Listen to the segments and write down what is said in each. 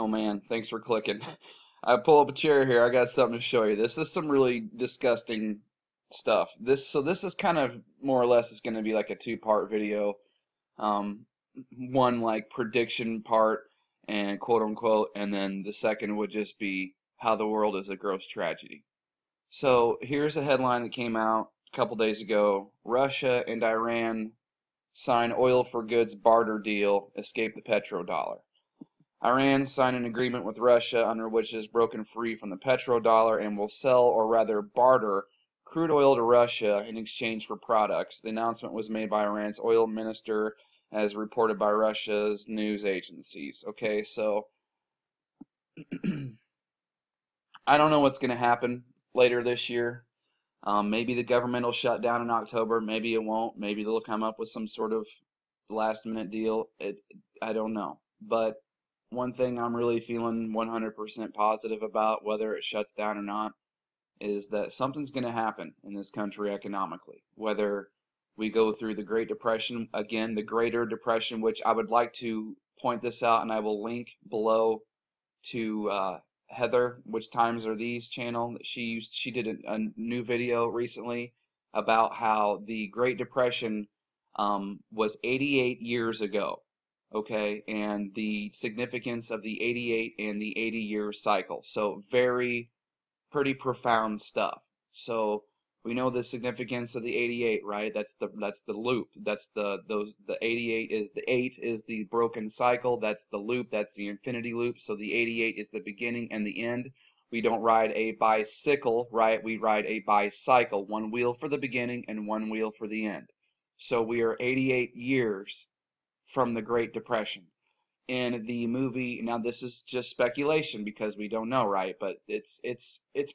Oh man, thanks for clicking. I pull up a chair here. I got something to show you. This is some really disgusting stuff. This is kind of more or less is going to be like a two-part video. Um, One like prediction part and quote unquote, and then the second would just be how the world is a gross tragedy. So here's a headline that came out a couple days ago. Russia and Iran sign oil for goods barter deal, escape the petrodollar. Iran signed an agreement with Russia under which it has broken free from the petrodollar and will sell, or rather barter, crude oil to Russia in exchange for products. The announcement was made by Iran's oil minister, as reported by Russia's news agencies. Okay, so I don't know what's going to happen later this year. Maybe the government will shut down in October. Maybe it won't. Maybe they'll come up with some sort of last minute deal. I don't know. But one thing I'm really feeling 100% positive about, whether it shuts down or not, is that something's going to happen in this country economically. Whether we go through the Great Depression, again, the Greater Depression, which I would like to point this out, and I will link below to Heather, Which Times Are These channel. She did a new video recently about how the Great Depression was 88 years ago, okay, and the significance of the 88 and the 80-year cycle. So pretty profound stuff. So we know the significance of the 88, right? That's the loop. The 88 is the 8 is the broken cycle. That's the loop. That's the infinity loop. So the 88 is the beginning and the end. We don't ride a bicycle, right? We ride a bicycle. One wheel for the beginning and one wheel for the end. So we are 88 years from the Great Depression. In the movie, now this is just speculation because we don't know, right? But it's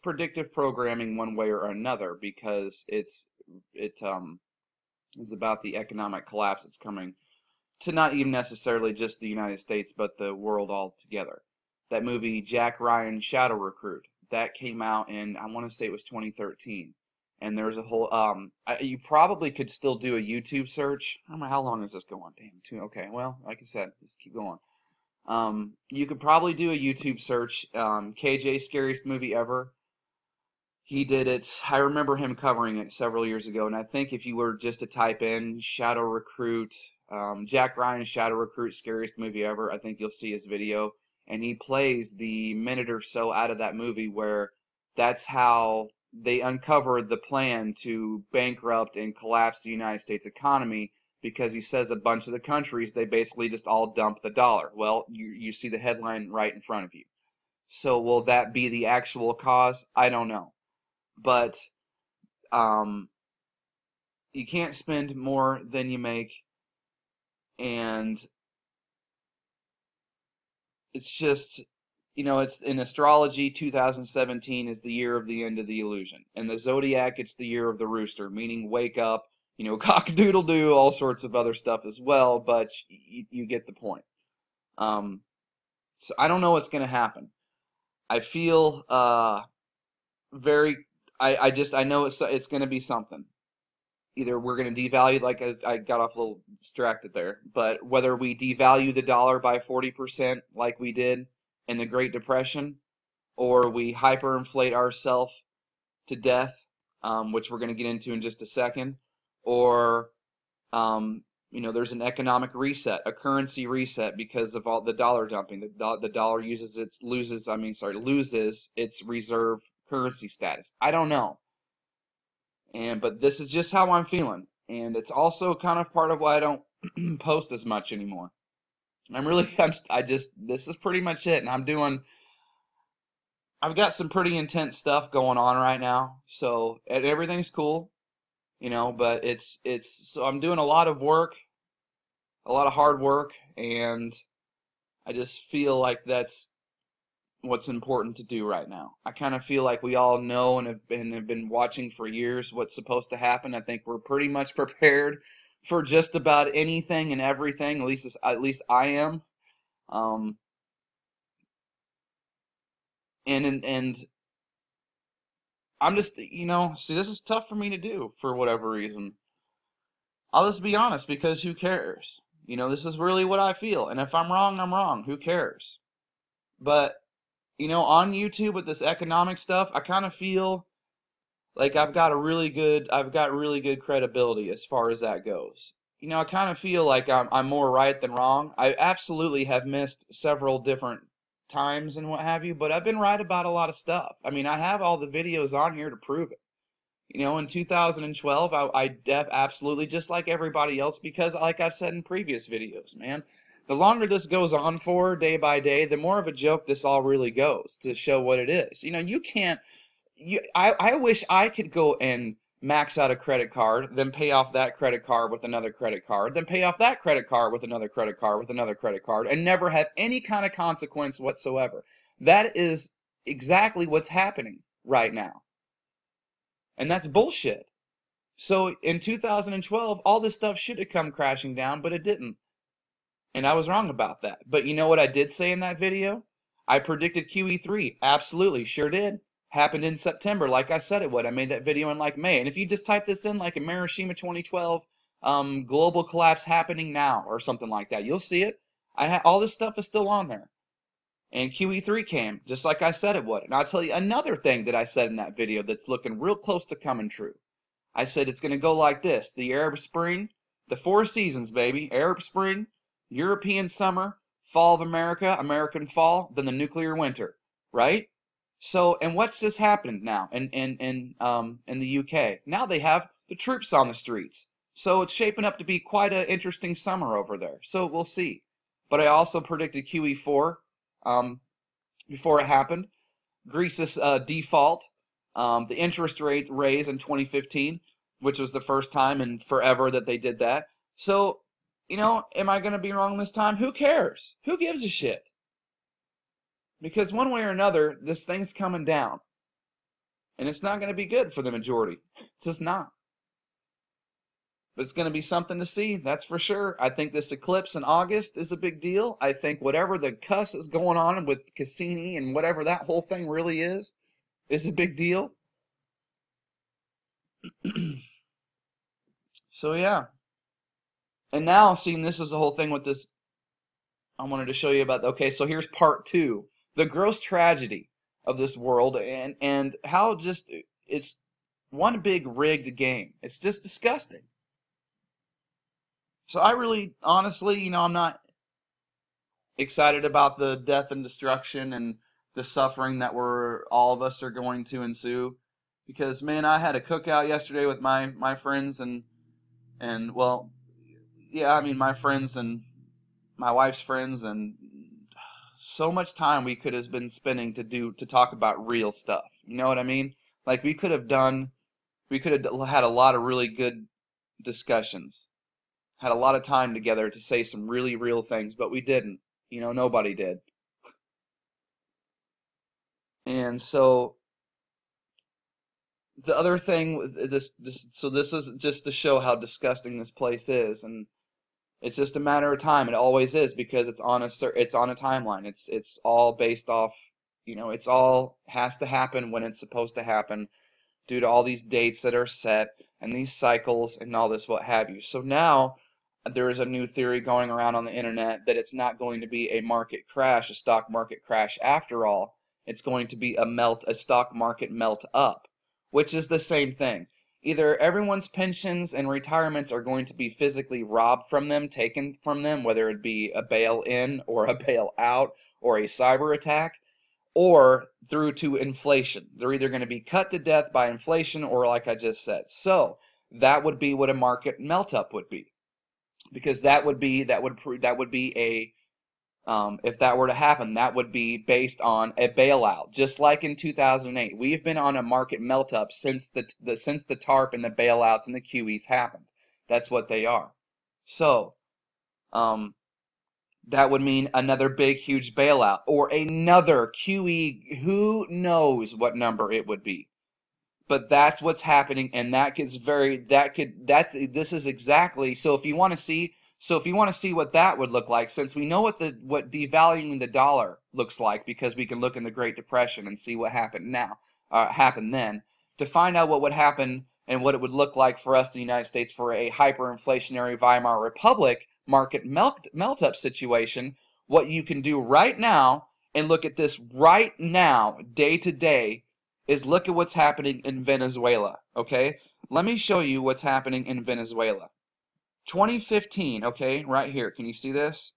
predictive programming one way or another, because it is about the economic collapse that's coming to not even necessarily just the United States, but the world altogether. That movie, Jack Ryan Shadow Recruit, that came out in, I want to say it was 2013. And there's a whole, you probably could still do a YouTube search. I don't know how long is this going? Damn, okay, well, like I said, just keep going. You could probably do a YouTube search, KJ Scariest Movie Ever. He did it. I remember him covering it several years ago, and I think if you were just to type in Shadow Recruit, Jack Ryan Shadow Recruit Scariest Movie Ever, I think you'll see his video, and he plays the minute or so out of that movie where that's how they uncovered the plan to bankrupt and collapse the United States economy, because he says a bunch of the countries, they basically just all dump the dollar. Well, you see the headline right in front of you. So will that be the actual cause? I don't know. But um, you can't spend more than you make, and it's just, it's in astrology, 2017 is the year of the end of the illusion. In the zodiac, it's the year of the rooster, meaning wake up, cock-a-doodle-doo, all sorts of other stuff as well, but you get the point. Um, so I don't know what's going to happen. I feel very, I know it's going to be something. Either we're going to devalue, like I got off a little distracted there, but whether we devalue the dollar by 40% like we did in the Great Depression, or we hyperinflate ourselves to death, which we're going to get into in just a second, or there's an economic reset, a currency reset because of all the dollar dumping. The dollar loses its reserve currency status. I don't know. But this is just how I'm feeling. And it's also kind of part of why I don't post as much anymore. This is pretty much it. And I've got some pretty intense stuff going on right now. So, and everything's cool, but so I'm doing a lot of work, a lot of hard work, and I just feel like that's what's important to do right now. I kind of feel like we all know and have been watching for years what's supposed to happen. I think we're pretty much prepared for just about anything and everything. At least I am. Um, and I'm just, see, this is tough for me to do for whatever reason. I'll just be honest, because who cares? This is really what I feel. And if I'm wrong, I'm wrong. Who cares? But, on YouTube with this economic stuff, I kind of feel like I've got really good credibility as far as that goes. I kind of feel like I'm more right than wrong. I absolutely have missed several different times and what have you, but I've been right about a lot of stuff. I mean, I have all the videos on here to prove it. In 2012, absolutely, just like everybody else, because like I've said in previous videos, man, the longer this goes on for day by day, the more of a joke this all really goes to show what it is. You can't I wish I could go and max out a credit card, then pay off that credit card with another credit card, then pay off that credit card with another credit card with another credit card, and never have any kind of consequence whatsoever. That is exactly what's happening right now. And that's bullshit. So in 2012, all this stuff should have come crashing down, but it didn't. And I was wrong about that. But you know what I did say in that video? I predicted QE3. Absolutely, sure did. Happened in September, like I said it would. I made that video in like May. And if you just type this in like a Hiroshima 2012 global collapse happening now or something like that, you'll see it. All this stuff is still on there. And QE3 came, just like I said it would. And I'll tell you another thing that I said in that video that's looking real close to coming true. I said it's going to go like this. The Arab Spring, the four seasons, baby. Arab Spring, European summer, fall of America, American fall, then the nuclear winter, right? So, and what's just happened now in the UK? Now they have the troops on the streets. So it's shaping up to be quite an interesting summer over there. So we'll see. But I also predicted QE4 before it happened. Greece's default, the interest rate raise in 2015, which was the first time in forever that they did that. So, am I going to be wrong this time? Who cares? Who gives a shit? Because one way or another, this thing's coming down. And it's not going to be good for the majority. It's just not. But it's going to be something to see, that's for sure. I think this eclipse in August is a big deal. I think whatever the cuss is going on with Cassini and whatever that whole thing really is a big deal. So yeah. And now, seeing this is the whole thing with this, I wanted to show you about, okay, so here's part 2. The gross tragedy of this world and how just it's one big rigged game. It's just disgusting. So I really, honestly, I'm not excited about the death and destruction and the suffering that all of us are going to ensue. Because, man, I had a cookout yesterday with my friends and well, yeah, I mean, my friends and my wife's friends, and so much time we could have been spending to talk about real stuff. You know what I mean? Like we could have had a lot of really good discussions, had a lot of time together to say some really real things, but we didn't. Nobody did. And so the other thing, so this is just to show how disgusting this place is, and it's just a matter of time. It always is because it's on a timeline. It's all based off, it's all has to happen when it's supposed to happen due to all these dates that are set and these cycles and all this what have you. So now there is a new theory going around on the internet that it's not going to be a market crash, a stock market crash after all. It's going to be a stock market melt up, which is the same thing. Either everyone's pensions and retirements are going to be physically robbed from them, taken from them, whether it be a bail-in or a bail-out or a cyber attack, or through to inflation. They're either going to be cut to death by inflation or like I just said. So that would be what a market melt-up would be. Because that would be a if that were to happen, that would be based on a bailout, just like in 2008. We've been on a market melt up since the TARP and the bailouts and the QEs happened. That's what they are. So, that would mean another big, huge bailout or another QE. Who knows what number it would be? But that's what's happening, and this is exactly, so if you want to see what that would look like, since we know what devaluing the dollar looks like, because we can look in the Great Depression and see what happened then, to find out what would happen and what it would look like for us in the United States for a hyperinflationary Weimar Republic market melt-up situation, what you can do right now and look at this right now, day to day, is look at what's happening in Venezuela, okay? Let me show you what's happening in Venezuela. 2015, okay, right here. Can you see this?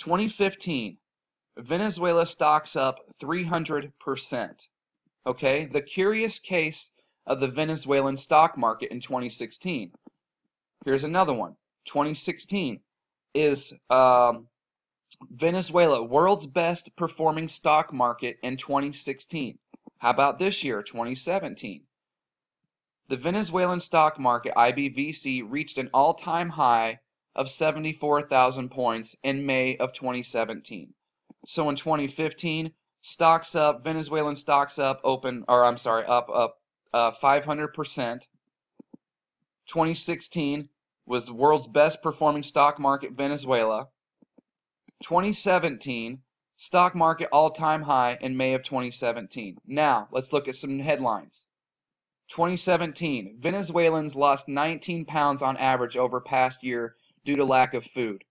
2015, Venezuela stocks up 300%. Okay, the curious case of the Venezuelan stock market in 2016. Here's another one. 2016 is Venezuela, world's best performing stock market in 2016. How about this year, 2017? The Venezuelan stock market, IBVC, reached an all-time high of 74,000 points in May of 2017. So in 2015, stocks up, Venezuelan stocks up, up 500%. 2016 was the world's best performing stock market, Venezuela. 2017, stock market all-time high in May of 2017. Now, let's look at some headlines. 2017, Venezuelans lost 19 pounds on average over past year due to lack of food.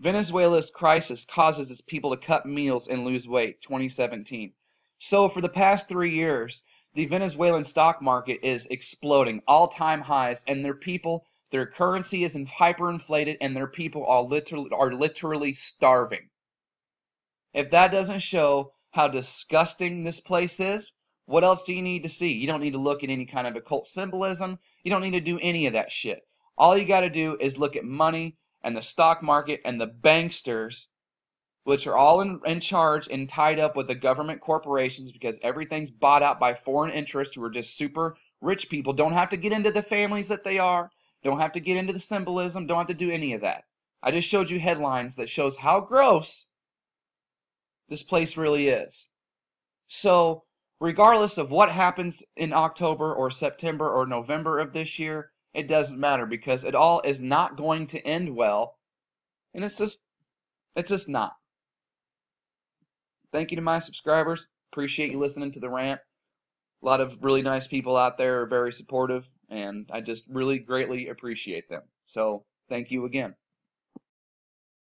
Venezuela's crisis causes its people to cut meals and lose weight, 2017. So for the past 3 years, the Venezuelan stock market is exploding, all-time highs, and their currency is hyperinflated, and their people are literally starving. If that doesn't show how disgusting this place is, what else do you need to see? You don't need to look at any kind of occult symbolism. You don't need to do any of that shit. All you got to do is look at money and the stock market and the banksters, which are all in charge and tied up with the government corporations because everything's bought out by foreign interests who are just super rich people. Don't have to get into the families that they are. Don't have to get into the symbolism. Don't have to do any of that. I just showed you headlines that shows how gross this place really is. So regardless of what happens in October or September or November of this year, it doesn't matter because it all is not going to end well. And it's just not. Thank you to my subscribers. Appreciate you listening to the rant. A lot of really nice people out there are very supportive, and I just really greatly appreciate them. So thank you again.